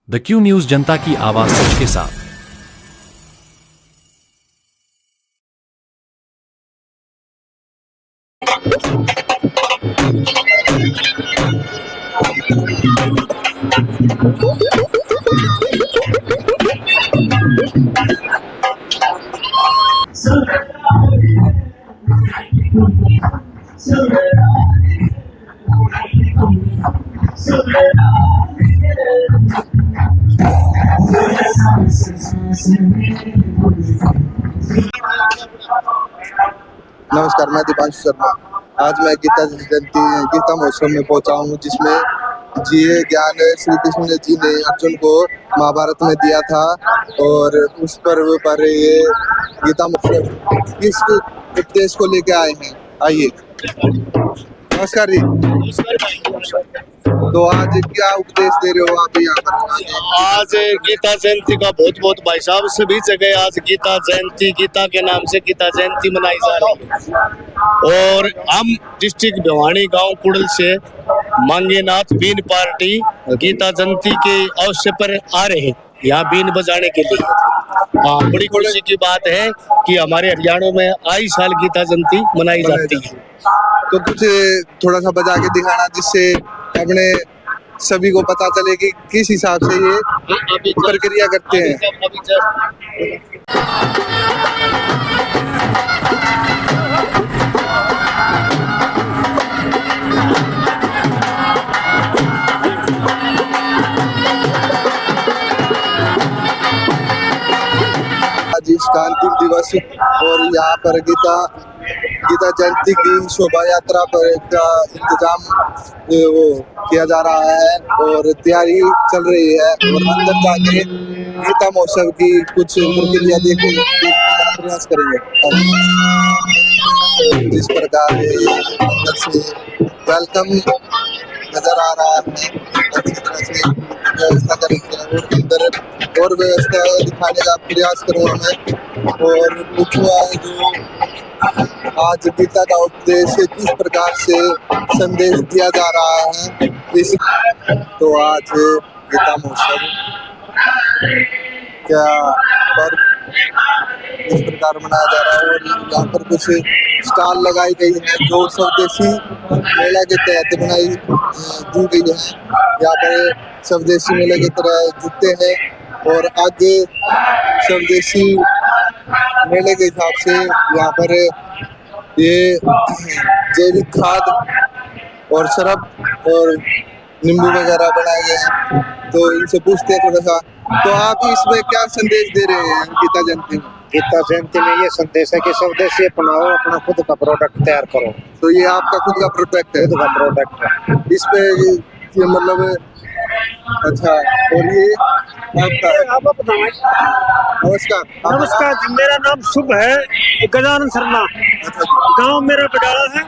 The Q news, जनता की आवाज, सच के साथ। नमस्कार, मैं दीपांशु शर्मा। आज मैं गीता महोत्सव में पहुंचा हूं, जिसमें ये ज्ञान श्री कृष्ण जी ने अर्जुन को महाभारत में दिया था। और उस पर्व पर ये गीता महोत्सव किस उपदेश को लेके आए हैं, आइए। नमस्कार जी। तो आज क्या उपदेश दे रहे हो आप यहाँ पर? आज गीता जयंती का बहुत बहुत भाई साहब सभी जगह आज गीता जयंती, गीता के नाम से गीता जयंती मनाई जा रही है। और हम डिस्ट्रिक्ट भिवानी गांव कुड़ल से मांगेनाथ बीन पार्टी गीता जयंती के अवसर पर आ रहे हैं यहाँ बीन बजाने के लिए। हाँ, बड़ी खुशी की बात है कि हमारे हरियाणा में आई साल गीता जयंती मनाई जाती है। तो कुछ थोड़ा सा बजा के दिखाना, जिससे अपने सभी को पता चले कि किस हिसाब से ये प्रक्रिया करते हैं। आज इसका अंतिम दिवस और यहाँ पर गीता जयंती की शोभा यात्रा पर का इंतजाम वो किया जा रहा है और तैयारी चल रही है। और अंदर जाके गीता महोत्सव की कुछ प्रक्रिया देखने का प्रयास करेंगे। जिस प्रकार अंदर से वेलकम नजर आ रहा है, अच्छी तरह से व्यवस्था करेंगे और अंदर और व्यवस्था दिखाने का प्रयास करूँगा मैं। और पूछूंगा जो आज गीता का उपदेश किस प्रकार से संदेश दिया जा रहा है इस। तो आज गीता महोत्सव क्या पर्व इस प्रकार मनाया जा रहा है और यहाँ पर कुछ स्टॉल लगाई गई है जो स्वदेशी मेला के तहत बनाई दी गई है। यहाँ पर स्वदेशी मेले की तरह जूते हैं और आगे स्वदेशी मेले के हिसाब से यहाँ पर ये जैविक खाद और शराब और नींबू वगैरह बनाए गए हैं। तो इनसे पूछते हैं थोड़ा सा, तो आप इसमें क्या संदेश दे रहे हैं गीता जयंती में? गीता जयंती में ये संदेश है कि स्वदेशी अपनाओ, अपना खुद का प्रोडक्ट तैयार करो। तो ये आपका खुद का प्रोडक्ट है? खुद का प्रोडक्ट है। इस पे ये मतलब अच्छा। और ये आपका? आप बताएं। नमस्कार। नमस्कार जी, मेरा नाम शुभ है, गजानन शर्मा। गांव मेरा बडाला है।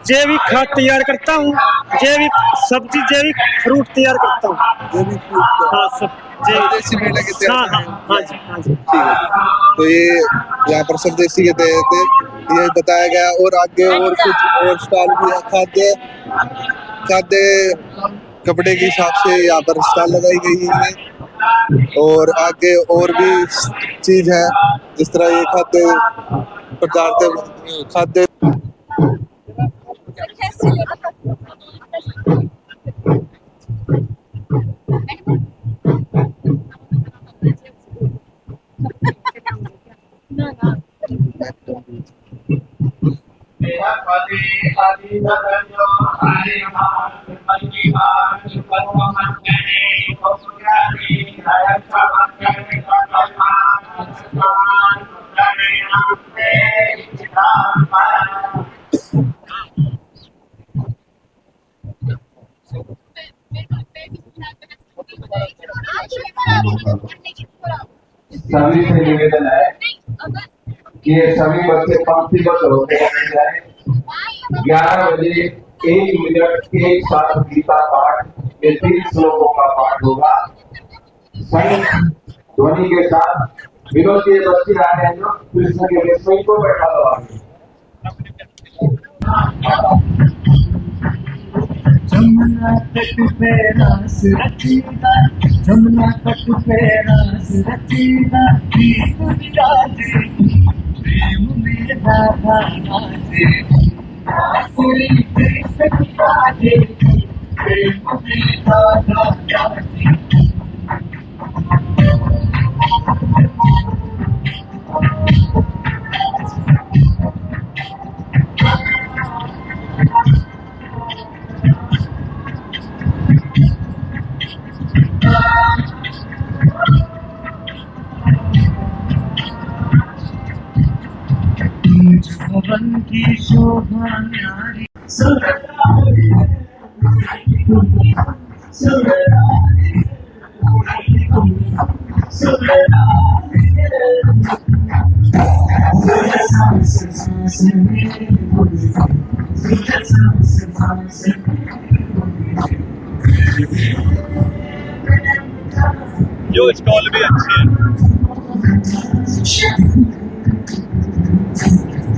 जैविक खाद तैयार करता हूँ, जैविक सब्जी, जैविक फ्रूट तैयार करता हूँ। जैविक फ्रूट? हाँ, सब स्वदेशी मेले के तहत। हाँ जी, हाँ जी। ठीक है। तो ये यहाँ पर स्वदेशी के तहत ये बताया गया। और आगे और कुछ और स्टॉल भी है, खाद्य कपड़े के हिसाब से यहाँ पर स्टॉल लगाई गई है। और आगे और भी चीज है, जिस तरह ये खाद्य पदार्थ खाद्य सभी से निवेदन है कि सभी बच्चे पंक्तिबद्ध होकर जाए। 11 बजे 1 मिनट के साथ गीता पाठ में 3 श्लोकों का पाठ होगा। ध्वनि के साथ विनोद के बच्चे आ रहे हैं जो कृष्ण के विषय को बैठा दो। जमुना तट पे रास रखीदा, जमुना तट पे रास रचीला प्रीत विराजे प्रेम में राधा नाचे असुरी कृष्ण विराजे प्रेम में राधा नाचे भवन की शोभा न्यारी जो स्टॉल भी अच्छी है।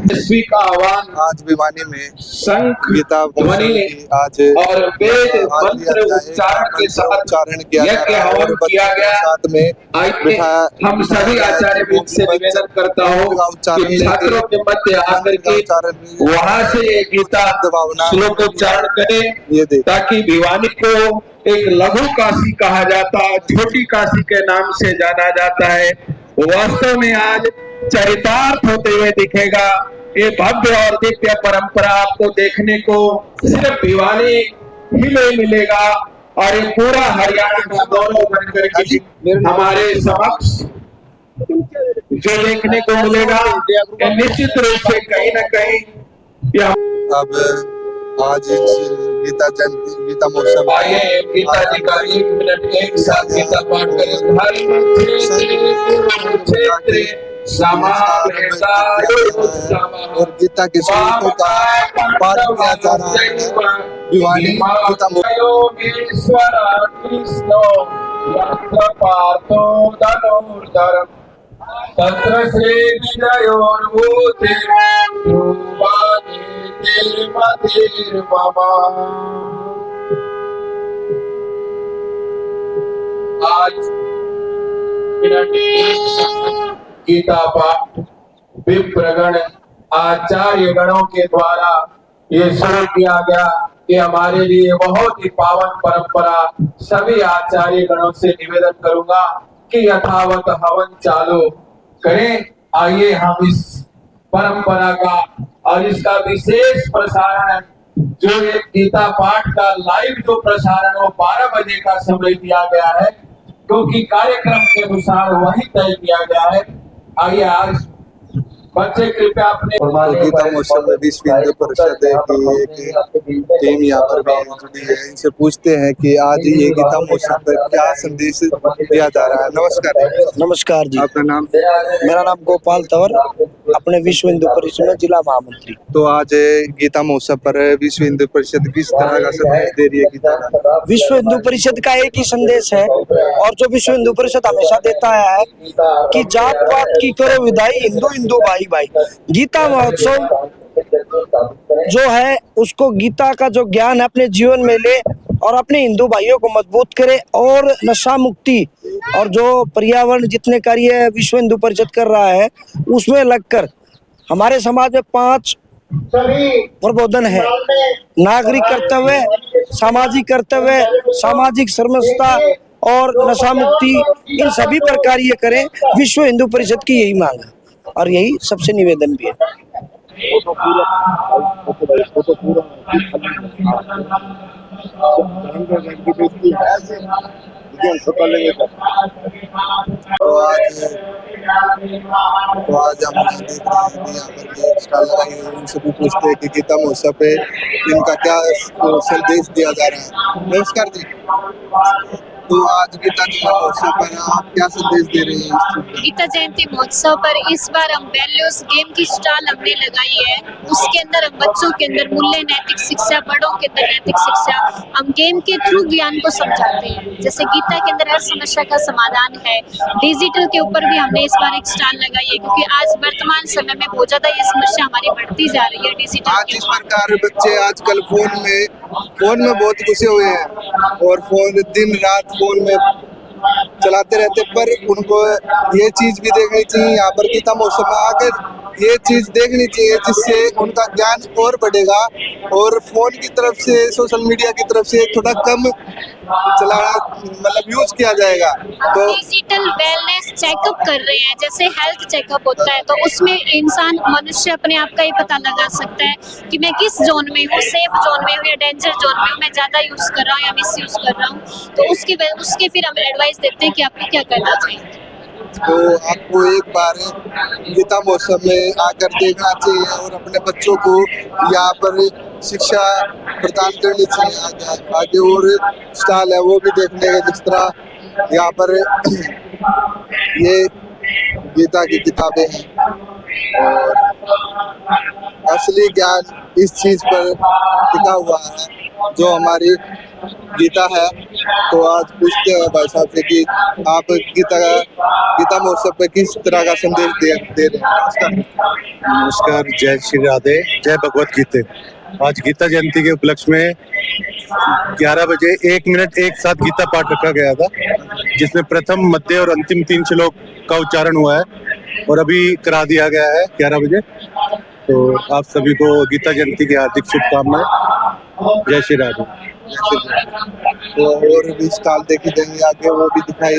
यशस्वी का आह्वान आज भिवानी में शंख गीता ध्वनि की आज और वेद आज मंत्र लिया उच्चारण के साथ उच्चारण किया जा यज्ञ रहा है हवन और किया बच्चों के गया। साथ में आइए हम सभी आचार्य वृंद से निवेदन करता हूँ कि छात्रों के मध्य आकर के वहाँ से ये गीता श्लोक उच्चारण ये करें देख ताकि भिवानी को एक लघु काशी कहा जाता है, छोटी काशी के नाम से जाना जाता है। वास्तव में आज चरितार्थ होते हुए दिखेगा। ये भव्य और दिव्य परंपरा आपको देखने को सिर्फ भिवानी ही में मिलेगा और ये पूरा हरियाणा का गौरव बनकर के हमारे समक्ष जो देखने को मिलेगा, ये निश्चित रूप से कहीं न कहीं यह अब आज इस गीता जयंती गीता महोत्सव आइए गीता जी का 1 मिनट एक साथ गीता पाठ करें। धर्म क्षेत्र और गीता के श्लोकों का पाठ किया जा रहा है भिवानी गीता योगेश्वर कृष्ण यत्र पार्थो धनुर्धर तत्र श्री विजयोर्भूते ध्रुवानि तिर्मतिर्मम। आज गीता पाठ विप्रगण आचार्य गणों के द्वारा ये शुरू किया गया। ये हमारे लिए बहुत ही पावन परंपरा। सभी आचार्य गणों से निवेदन करूंगा कि यथावत हवन चालू करें। आइए हम इस परंपरा का और इसका विशेष प्रसारण जो ये गीता पाठ का लाइव जो प्रसारण वो 12 बजे का समय दिया गया है, क्योंकि कार्यक्रम के अनुसार वही तय किया गया है। आइए आज बच्चे कृपया अपने गीता महोत्सव में विश्व हिंदू परिषद की एक टीम यहाँ पर भी जुड़ी है। इनसे पूछते हैं कि आज ये गीता महोत्सव पर क्या संदेश दिया जा रहा है। नमस्कार। नमस्कार जी, आपका नाम? मेरा नाम गोपाल तंवर, अपने विश्व हिंदू परिषद में जिला महामंत्री। तो आज गीता महोत्सव पर विश्व हिंदू परिषद किस तरह का संदेश दे रही है गीता का? विश्व हिंदू परिषद का एक ही संदेश है और जो विश्व हिंदू परिषद हमेशा देता है कि जात पात की करो विदाई, हिंदू हिंदू भाई भाई। गीता महोत्सव जो है उसको गीता का जो ज्ञान है अपने जीवन में ले और अपने हिंदू भाइयों को मजबूत करे और नशा मुक्ति और जो पर्यावरण जितने कार्य विश्व हिंदू परिषद कर रहा है उसमें लगकर हमारे समाज में 5 प्रबोधन है: नागरिक कर्तव्य, सामाजिक कर्तव्य, सामाजिक समरसता और नशा मुक्ति। इन सभी पर कार्य करें, विश्व हिंदू परिषद की यही मांग है और यही सबसे निवेदन भी है। तो आज हम देख रहे हैं कि यहाँ पर भी स्टॉल लगाई हुई है। उनसे भी पूछते हैं कि गीता महोत्सव पे इनका क्या संदेश दिया जा रहा है। नमस्कार जी। तो आज गीता जयंती महोत्सव पर आप क्या संदेश दे रहे हैं? गीता जयंती महोत्सव पर इस बार हम वैल्यूज गेम की स्टॉल हमने लगाई है। उसके अंदर हम बच्चों के अंदर मूल्य नैतिक शिक्षा, बड़ों के अंदर नैतिक शिक्षा, हम गेम के थ्रू ज्ञान को समझाते हैं। जैसे गीता के अंदर हर समस्या का समाधान है। डिजिटल के ऊपर भी हमने इस बार एक स्टॉल लगाई है, क्योंकि आज वर्तमान समय में बहुत ज्यादा ये समस्या हमारी बढ़ती जा रही है डिजिटल। आज इस प्रकार बच्चे आजकल फोन में बहुत घुसे हुए हैं और फोन दिन रात फोन में चलाते रहते, पर उनको ये चीज भी देखनी चाहिए यहाँ पर गीता महोत्सव में आकर, ये चीज देखनी चाहिए जिससे उनका ज्ञान और बढ़ेगा और फोन की तरफ से, सोशल मीडिया की तरफ से थोड़ा कम चलाना, मतलब यूज किया जाएगा। तो डिजिटल वेलनेस चेकअप कर रहे हैं, जैसे हेल्थ चेकअप होता है, तो उसमें इंसान मनुष्य अपने आप का ही पता लगा सकता है कि मैं किस जोन में हूँ, सेफ जोन में हूँ या डेंजर जोन में हूँ, मैं ज्यादा यूज कर रहा हूँ या मिस यूज कर रहा हूँ। तो उसके फिर हम एडवाइस देते हैं कि आपको क्या करना चाहिए। तो आपको एक बार गीता महोत्सव में आकर देखना चाहिए और अपने बच्चों को यहाँ पर शिक्षा प्रदान करनी चाहिए। आगे और स्टॉल है वो भी देखने के, जिस तरह यहाँ पर ये गीता की किताबें हैं और असली ज्ञान इस चीज पर टिका हुआ है जो हमारी गीता है। तो आज पूछते हैं भाई साहब से कि आप गीता महोत्सव पे किस तरह का संदेश दे रहे हैं। नमस्कार, जय श्री राधे, जय भगवत गीते। आज गीता जयंती के उपलक्ष्य में 11 बजे 1 मिनट एक साथ गीता पाठ रखा गया था, जिसमें प्रथम, मध्य और अंतिम 3 श्लोक का उच्चारण हुआ है और अभी करा दिया गया है 11 बजे। तो आप सभी को गीता जयंती की हार्दिक शुभकामनाएं। जय श्री राधे। तो और भी स्टॉल देखे जाएंगे आगे, वो भी दिखाई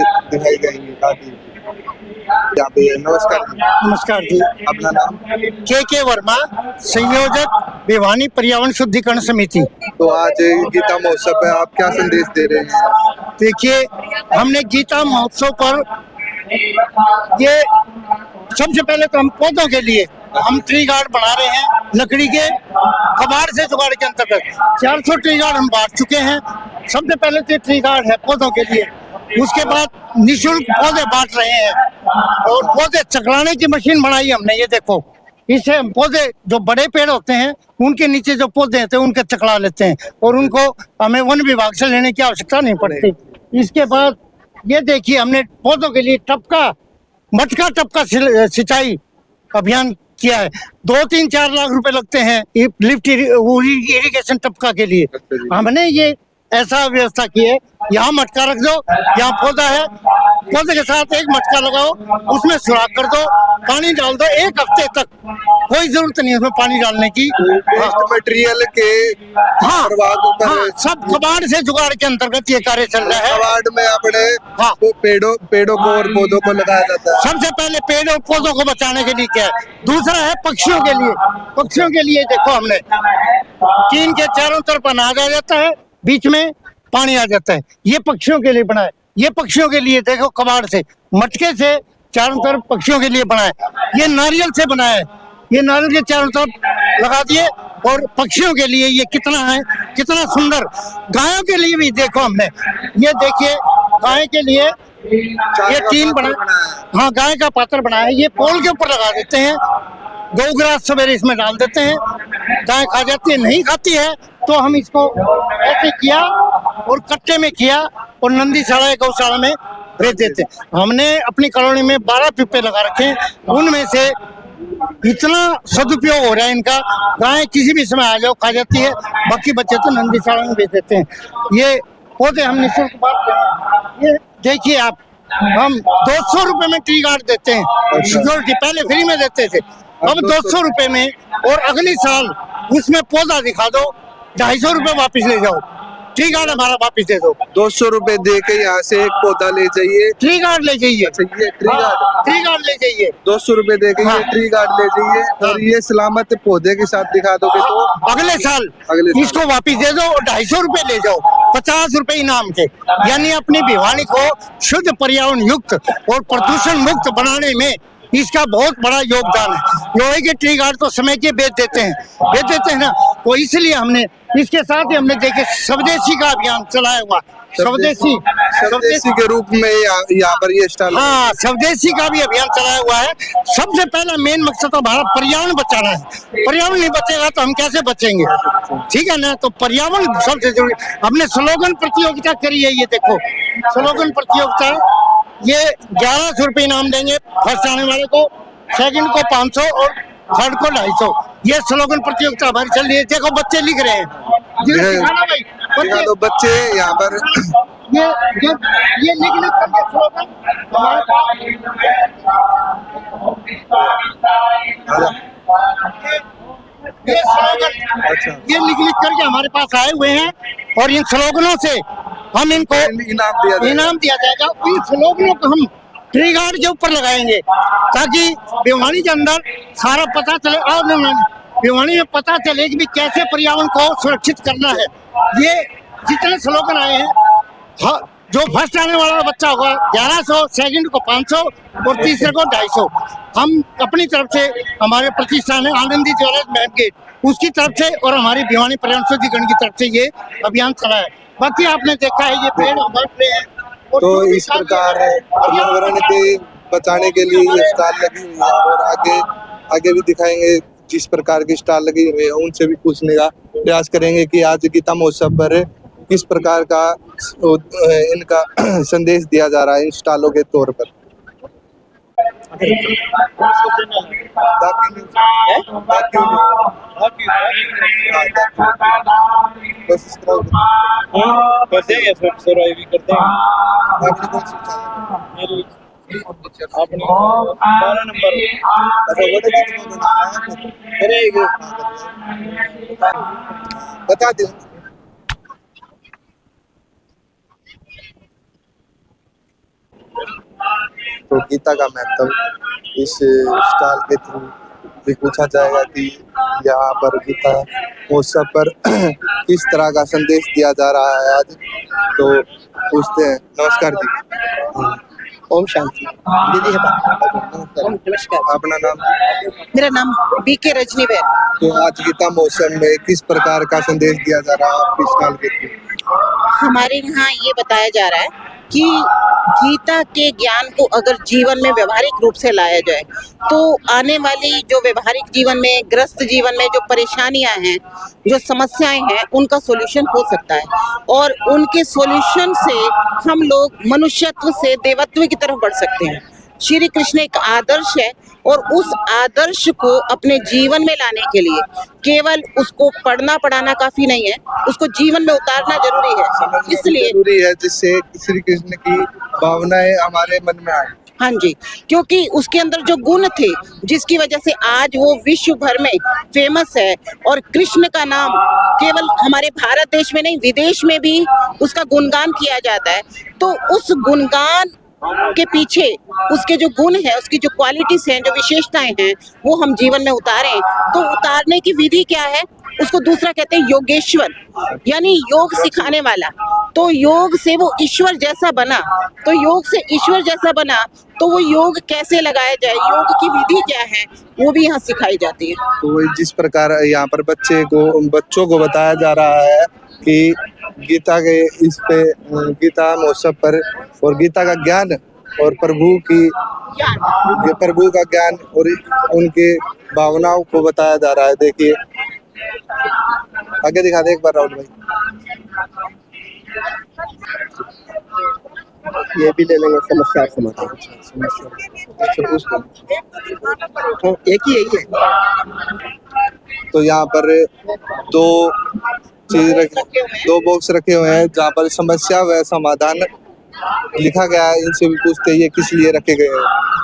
जाएंगे काफी यहाँ पे। नमस्कार जी। नमस्कार जी। अपना नाम? के वर्मा, संयोजक भिवानी पर्यावरण शुद्धिकरण समिति। तो आज गीता महोत्सव पे आप क्या संदेश दे रहे हैं? देखिए, हमने गीता महोत्सव पर ये सबसे पहले तो हम पौधों के लिए हम ट्री गार्ड बना रहे हैं, लकड़ी के कबाड़ से जुगाड़ के अंतर्गत 400 ट्री गार्ड हम बांट चुके हैं। सबसे पहले तो ट्री गार्ड है पौधों के लिए, उसके बाद निःशुल्क पौधे बांट रहे हैं और पौधे चकलाने की मशीन बनाई हमने। ये देखो, इससे हम पौधे जो बड़े पेड़ होते हैं उनके नीचे जो पौधे होते हैं उनके चकला लेते हैं और उनको हमें वन विभाग से लेने की आवश्यकता नहीं पड़ती। इसके बाद ये देखिए, हमने पौधों के लिए मटका टपका सिंचाई अभियान किया है। 2-3-4 लाख रुपए लगते हैं लिफ्ट इरिगेशन टपका के लिए। हमने ये ऐसा व्यवस्था की है, यहाँ मटका रख दो, यहाँ पौधा है, पौधे के साथ एक मटका लगाओ, उसमें सुराख कर दो, पानी डाल दो। 1 हफ्ते तक कोई जरूरत नहीं है उसमें पानी डालने की। मटेरियल के सब कबाड़ से जुगाड़ के अंतर्गत ये कार्य चल रहा है। कबाड़ में अपने पेड़ों को और पौधों को लगाया जाता है। सबसे पहले पेड़ और पौधों को बचाने के लिए क्या है। दूसरा है पक्षियों के लिए। पक्षियों के लिए देखो, हमने टीन के चारों तरफ अनाज आ जाता है, बीच में पानी आ जाता है। ये पक्षियों के लिए बना है। ये पक्षियों के लिए देखो, कबाड़ से, मटके से चारों तरफ पक्षियों के लिए बना है। ये नारियल से बना है, ये नारियल के चारों तरफ लगा दिए और पक्षियों के लिए ये कितना सुंदर। गायों के लिए भी देखो हमने, ये देखिए गाय के लिए ये टीन बना, हाँ गाय का पात्र बनाया है। ये पोल के ऊपर लगा देते हैं, गौग्रास सवेरे इसमें डाल देते हैं, गाय खा जाती है। नहीं खाती है तो हम इसको ऐसे किया और कट्टे में किया और नंदीशाला गौशाला में भेज देते हैं। हमने अपनी कॉलोनी में 12 पिप्पे लगा रखे हैं, उनमें से इतना सदुपयोग हो रहा है इनका, गाय किसी भी समय आ जाओ खा जाती है, बाकी बच्चे तो नंदीशाला में भेज देते हैं। ये पौधे हम निःशुल्क बांट रहे हैं। ये देखिए आप, हम 200 रुपए में ट्री गार्ड देते हैं सिक्योरिटी, पहले फ्री में देते थे, अब 200 रुपए में, और अगले साल उसमें पौधा दिखा दो, 250 रुपए वापिस ले जाओ, ट्री गार्ड हमारा वापिस दे दो। 200 रुपए दे के यहाँ से एक पौधा ले जाइए, ट्री गार्ड ले जाइए। अच्छा, ये ट्री गार्ड ले जाइए, 200 रुपए दे के ये ट्री गार्ड ले जाइए और ये सलामत पौधे के साथ दिखा दोगे तो अगले साल इसको वापिस दे दो और 250 रुपए ले जाओ, 50 रुपए इनाम के। यानी अपनी भिवानी को शुद्ध पर्यावरण युक्त और प्रदूषण मुक्त बनाने में इसका बहुत बड़ा योगदान है। लोहे के ट्री गार्ड तो समय के बेच देते हैं ना, तो इसलिए हमने इसके साथ ही हमने देखे स्वदेशी का अभियान चलाया हुआ। स्वदेशी के रूप में यहाँ पर ये स्टॉल, हाँ स्वदेशी का भी अभियान चलाया हुआ है। सबसे पहला मेन मकसद तो हमारा पर्यावरण बचाना है। पर्यावरण नहीं बचेगा तो हम कैसे बचेंगे, ठीक है ना। तो पर्यावरण सबसे जरूरी। हमने स्लोगन प्रतियोगिता करी है, ये देखो स्लोगन प्रतियोगिता, ये 1100 रुपये इनाम देंगे फर्स्ट आने वाले को, सेकंड को 500 और थर्ड को 250। ये स्लोगन प्रतियोगिता हमारी चल रही है। देखो बच्चे लिख रहे हैं, भाई दिखा दो बच्चे यहाँ पर ये ये लिख करके स्लोगन हमारे ये स्लोगन अच्छा ये लिख करके हमारे पास आए हुए हैं और इन स्लोगनों से हम इनको इनाम दिया जाएगा। इन स्लोगनों को हम ट्री गार्ड के ऊपर लगाएंगे ताकि भिवानी के अंदर सारा पता चले और भिवानी में पता चले कि भी कैसे पर्यावरण को सुरक्षित करना है। ये जितने स्लोगन आए हैं, हाँ, जो फर्स्ट आने वाला बच्चा होगा 1100, सेकंड को 500 और तीसरे को 250। हम अपनी तरफ से हमारे प्रतिष्ठान है आनंदी ज्वेलर्स मैन गेट, उसकी तरफ से और हमारी भिवानी पर्यावरण शुद्धिकरण की तरफ से ये अभियान चला है। बाकी आपने देखा है ये पेड़ हम बांट रहे हैं। तो इस प्रकार पर्यावरण के बचाने के लिए ये स्टॉल लगी हुई है और आगे भी दिखाएंगे जिस प्रकार की स्टॉल लगी हुई है उनसे भी पूछने का प्रयास करेंगे कि आज गीता महोत्सव पर किस प्रकार का इनका संदेश दिया जा रहा है इन स्टॉलों के तौर पर। बस इस तरह करते हैं सब्सक्राइब भी करते हैं। आपने कौन सी चैनल अपने 12 नंबर अच्छा वो कितना बनाना है करेंगे बता दो। तो गीता का महत्व इस स्टॉल के थ्रू भी पूछा जाएगा कि यहाँ पर गीता महोत्सव पर किस तरह का संदेश दिया जा रहा है आज। तो पूछते हैं। नमस्कार जी। ओम शांति दीदी है। नमस्कार। अपना नाम? मेरा नाम बीके रजनी है। तो आज गीता महोत्सव में किस प्रकार का संदेश दिया जा रहा है आपके स्टॉल के थ्रू? हमारे यहाँ ये बताया जा रहा है कि गीता के ज्ञान को अगर जीवन में व्यवहारिक रूप से लाया जाए तो आने वाली जो व्यवहारिक जीवन में ग्रस्त जीवन में जो परेशानियां हैं, जो समस्याएं हैं, उनका सॉल्यूशन हो सकता है और उनके सॉल्यूशन से हम लोग मनुष्यत्व से देवत्व की तरफ बढ़ सकते हैं। श्री कृष्ण एक आदर्श है और उस आदर्श को अपने जीवन में लाने के लिए केवल उसको पढ़ना पढ़ाना काफी नहीं है, उसको जीवन में उतारना जरूरी है। इसलिए जरूरी है जिससे श्री कृष्ण की भावनाएं हमारे मन में आए। हाँ जी, क्योंकि उसके अंदर जो गुण थे जिसकी वजह से आज वो विश्व भर में फेमस है और कृष्ण का नाम केवल हमारे भारत देश में नहीं विदेश में भी उसका गुणगान किया जाता है। तो उस गुणगान के पीछे उसके जो गुण है, उसकी जो क्वालिटीज हैं, जो विशेषताएं हैं, वो हम जीवन में उतारें। तो उतारने की विधि क्या है? उसको दूसरा कहते हैं योगेश्वर, यानी योग सिखाने वाला। तो योग से वो ईश्वर जैसा बना, तो योग से ईश्वर जैसा बना तो वो योग कैसे लगाया जाए, योग की विधि क्या है, वो भी यहाँ सिखाई जाती है। तो जिस प्रकार यहाँ पर बच्चों को बताया जा रहा है कि गीता के इस पे गीता महोत्सव पर और गीता का ज्ञान और प्रभु का ज्ञान और उनके भावनाओं को बताया जा रहा है। देखिए आगे दिखा दे एक बार राहुल भाई। ये भी ले लेंगे समस्या समाधान। एक ही यही है। तो यहाँ पर दो बॉक्स रखे हुए हैं जहाँ पर समस्या व समाधान लिखा गया है। इनसे भी पूछते हैं ये किस लिए रखे गए हैं,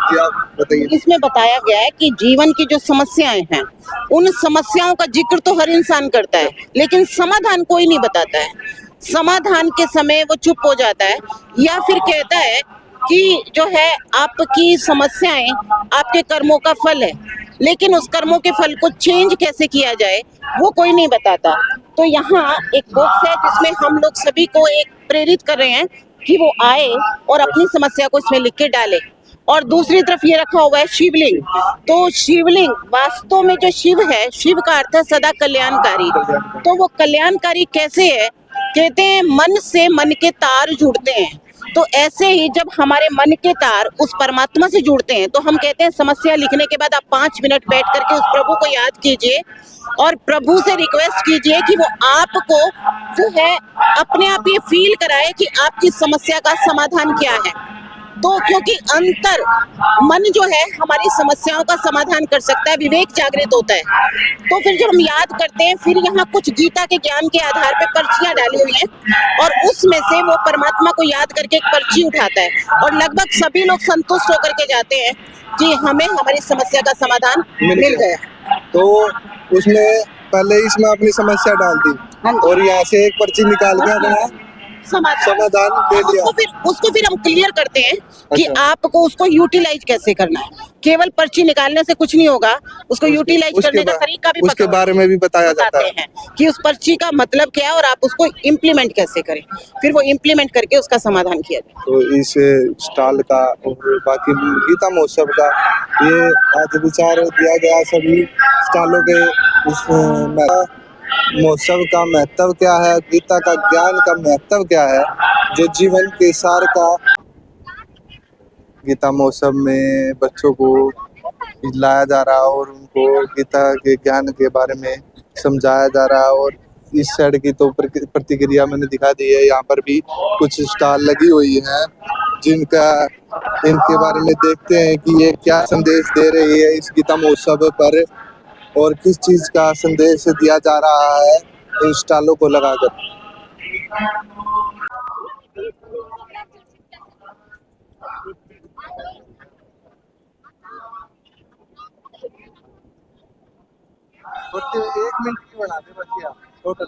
क्या बताइए। इसमें बताया गया है कि जीवन की जो समस्याएं हैं, उन समस्याओं का जिक्र तो हर इंसान करता है लेकिन समाधान कोई नहीं बताता है। समाधान के समय वो चुप हो जाता है या फिर कहता है कि जो है आपकी समस्याएं आपके कर्मों का फल है, लेकिन उस कर्मों के फल को चेंज कैसे किया जाए वो कोई नहीं बताता। तो यहाँ एक बॉक्स है जिसमें हम लोग सभी को एक प्रेरित कर रहे हैं कि वो आए और अपनी समस्या को इसमें लिख के डाले। और दूसरी तरफ ये रखा हुआ है शिवलिंग। तो शिवलिंग वास्तव में जो शिव है, शिव का अर्थ है सदा कल्याणकारी। तो वो कल्याणकारी कैसे है? कहते हैं मन से मन के तार जुड़ते हैं। तो ऐसे ही जब हमारे मन के तार उस परमात्मा से जुड़ते हैं तो हम कहते हैं समस्या लिखने के बाद आप 5 मिनट बैठ करके उस प्रभु को याद कीजिए और प्रभु से रिक्वेस्ट कीजिए कि वो आपको जो है अपने आप ये फील कराए कि आपकी समस्या का समाधान क्या है। तो क्योंकि अंतर मन जो है हमारी समस्याओं का समाधान कर सकता है, विवेक जागृत होता है। तो फिर जब हम याद करते हैं, फिर यहाँ कुछ गीता के ज्ञान के आधार पे पर्चियां डाली हुई हैं और उसमें से वो परमात्मा को याद करके एक पर्ची उठाता है और लगभग सभी लोग संतुष्ट होकर के जाते हैं कि हमें हमारी समस्या का समाधान मिल गया। तो उसमें पहले इसमें अपनी समस्या डाल दी और यहाँ से एक पर्ची निकाल के अपना समाधान दे दिया। उसको फिर हम क्लियर करते हैं कि आपको उसको यूटिलाइज कैसे करना है। केवल पर्ची निकालने से कुछ नहीं होगा, उसको यूटिलाइज करने का तरीका भी उसके बारे में भी बताया जाता है कि उस पर्ची का मतलब क्या है और आप उसको इम्प्लीमेंट कैसे करें, फिर वो इम्प्लीमेंट करके उसका समाधान किया जाए। तो इस स्टॉल का और बाकी गीता महोत्सव का ये आज विचार दिया गया सभी स्टॉलों के इस महोत्सव का महत्व क्या है, गीता का ज्ञान का महत्व क्या है, जो जीवन के सार का। गीता महोत्सव में बच्चों को लाया जा रहा है और उनको गीता के ज्ञान के बारे में समझाया जा रहा है। और इस साइड की तो प्रतिक्रिया मैंने दिखा दी है, यहाँ पर भी कुछ स्टॉल लगी हुई हैं जिनका इनके बारे में देखते हैं कि ये क्या संदेश दे रही है इस गीता महोत्सव पर और किस चीज का संदेश दिया जा रहा है इन स्टॉलों को लगाकर। एक मिनट की बना दे बच्चियां टोटल।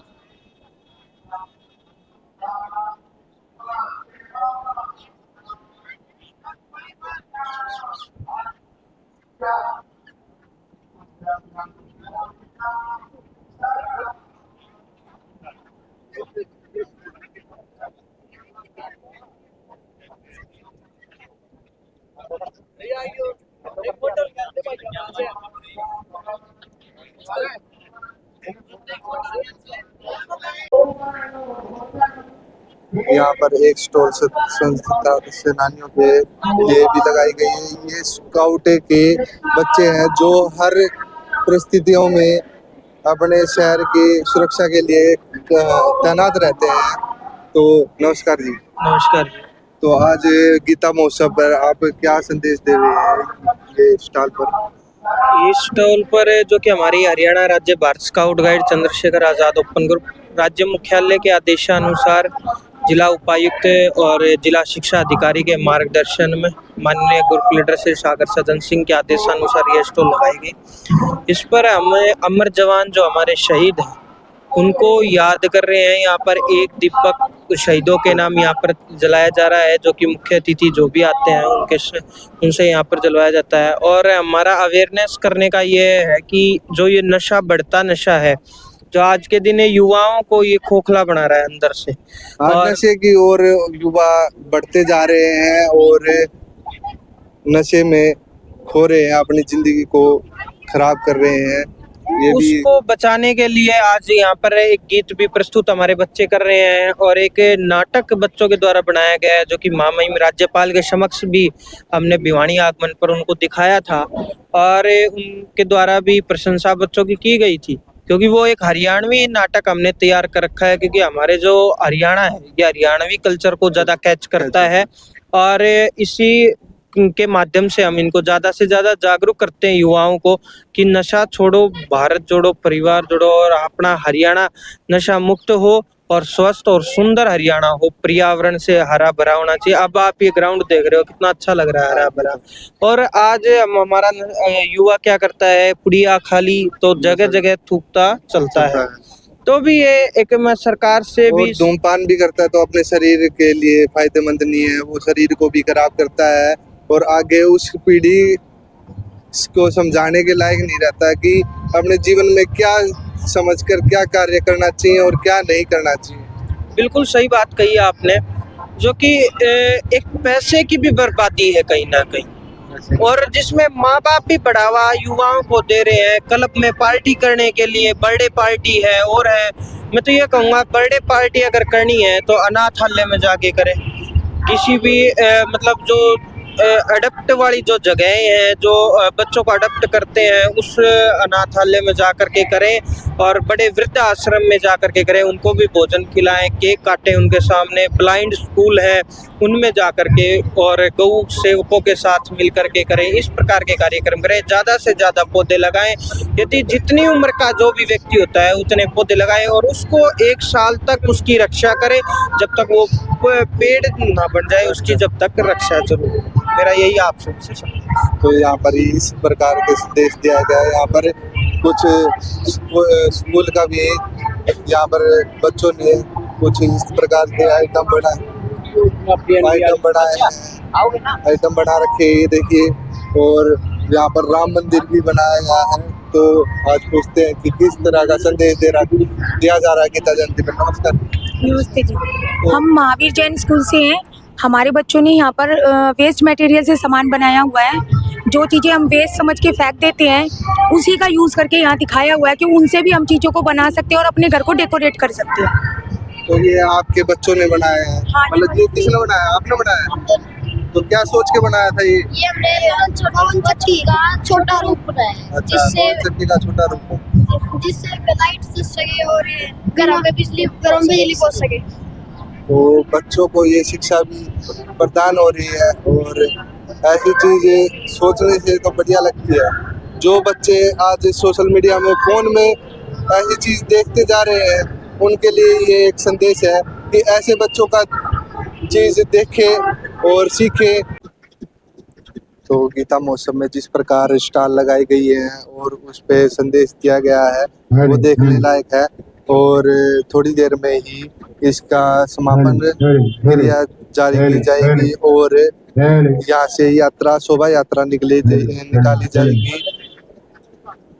यहाँ पर एक स्टॉल स्वतंत्रता सेनानियों के लिए भी लगाई गई है। ये स्काउट के बच्चे हैं जो हर परिस्थितियों में अपने शहर की सुरक्षा के लिए तैनात रहते हैं। तो नमस्कार जी। नमस्कार जी। तो आज गीता महोत्सव पर आप क्या संदेश दे रहे हैं ये स्टॉल पर? इस स्टॉल पर जो कि हमारी हरियाणा राज्य Bharat scout guide Chandrashekhar Azad open group राज्य मुख्यालय के आदेशानुसार जिला उपायुक्त और जिला शिक्षा अधिकारी के मार्गदर्शन में माननीय ग्रुप लीडर श्री सागर सज्जन सिंह के आदेशानुसार यह स्टॉल लगाई गई। इस पर हमें अमर जवान जो हमारे शहीद हैं उनको याद कर रहे हैं। यहाँ पर एक दीपक शहीदों के नाम यहाँ पर जलाया जा रहा है, जो कि मुख्य अतिथि जो भी आते हैं उनसे यहाँ पर जलवाया जाता है। और हमारा अवेयरनेस करने का ये है कि जो ये नशा बढ़ता नशा है जो आज के दिन युवाओं को ये खोखला बना रहा है अंदर से, और नशे की ओर युवा बढ़ते जा रहे हैं और नशे में खो रहे हैं, अपनी जिंदगी को खराब कर रहे हैं। ये उसको बचाने के लिए आज यहाँ पर एक गीत भी प्रस्तुत हमारे बच्चे कर रहे हैं और एक नाटक बच्चों के द्वारा बनाया गया है जो कि महामहिम राज्यपाल के समक्ष भी हमने भिवानी आगमन पर उनको दिखाया था और उनके द्वारा भी प्रशंसा बच्चों की गई थी, क्योंकि वो एक हरियाणवी नाटक हमने तैयार कर रखा है। क्योंकि हमारे जो हरियाणा है ये हरियाणवी कल्चर को ज्यादा कैच करता है और इसी के माध्यम से हम इनको ज्यादा से ज्यादा जागरूक करते हैं युवाओं को कि नशा छोड़ो, भारत जोड़ो, परिवार जोड़ो और अपना हरियाणा नशा मुक्त हो और स्वस्थ और सुंदर हरियाणा हो, पर्यावरण से हरा भरा होना चाहिए। अब आप ये ग्राउंड देख रहे हो कितना अच्छा लग रहा है हरा भरा। और आज हमारा युवा क्या करता है, पुड़िया खाली तो जगह जगह थूकता चलता है। तो भी ये एक मैं सरकार से भी धूमपान भी करता है तो अपने शरीर के लिए फायदेमंद नहीं है, वो शरीर को भी खराब करता है और आगे उस पीढ़ी को समझाने के लायक नहीं रहता कि अपने जीवन में क्या समझकर क्या कार्य करना चाहिए और क्या नहीं करना चाहिए। बिल्कुल सही बात कही आपने, जो कि एक पैसे की भी बर्बादी है कहीं ना कहीं, और जिसमें माँ बाप भी बढ़ावा युवाओं को दे रहे हैं क्लब में पार्टी करने के लिए। बर्थडे पार्टी है और है, मैं तो ये कहूँगा बर्थडे पार्टी अगर करनी है तो अनाथालय में जाके करें, किसी भी मतलब जो अडप्ट वाली जो जगहें हैं जो बच्चों को अडप्ट करते हैं उस अनाथालय में जा कर के करें और बड़े वृद्धाश्रम में जा कर के करें, उनको भी भोजन खिलाएं, केक काटें उनके सामने, ब्लाइंड स्कूल है उनमें जा कर के और गौ सेवकों के साथ मिल कर के करें, इस प्रकार के कार्यक्रम करें। ज़्यादा से ज़्यादा पौधे लगाएं, यदि जितनी उम्र का जो भी व्यक्ति होता है उतने पौधे लगाएं और उसको 1 साल तक उसकी रक्षा करें, जब तक वो पेड़ ना बन जाए उसकी जब तक रक्षा जरूर। मेरा यही आप सबसे तो यहाँ पर इस प्रकार के संदेश दिया गया है। यहाँ पर कुछ स्कूल का भी यहाँ पर बच्चों ने कुछ इस प्रकार के आइटम बना रखे हैं, देखिए। और यहाँ पर राम मंदिर भी बनाया गया है। तो आज पूछते हैं कि किस तरह का संदेश दिया जा रहा है गीता जयंती पर। नमस्कार। नमस्ते जी, हम महावीर जैन स्कूल से हैं। हमारे बच्चों ने यहाँ पर वेस्ट मटेरियल से सामान बनाया हुआ है। जो चीज़ें हम वेस्ट समझ के फेंक देते हैं उसी का यूज़ करके यहाँ दिखाया हुआ है कि उनसे भी हम चीज़ों को बना सकते हैं और अपने घर को डेकोरेट कर सकते हैं। तो ये आपके बच्चों ने बनाया है? मतलब ये किसने बनाया? आपने बनाया? तो क्या सोच के बनाया था ये? पवन चक्की का छोटा रूप बनाया है। अच्छा, पवन चक्की का छोटा रूप, जिससे लाइट जल सके और घर में बिजली पहुंच सके। तो बच्चों को ये शिक्षा भी प्रदान हो रही है और ऐसी चीजें सोचने से तो बढ़िया लगती है। जो बच्चे आज सोशल मीडिया में, फोन में ऐसी चीज देखते जा रहे हैं, उनके लिए ये एक संदेश है कि ऐसे बच्चों का चीज देखे और सीखे। तो गीता महोत्सव में जिस प्रकार स्टॉल लगाई गई है और उस पे संदेश दिया गया है वो देखने लायक है। और थोड़ी देर में ही इसका समापन क्रिया जारी की जाएगी और यहाँ से शोभा यात्रा निकाली जाएगी।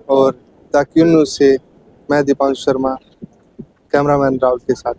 और ताकि से मैं दीपांशु शर्मा, कैमरामैन राहुल के साथ।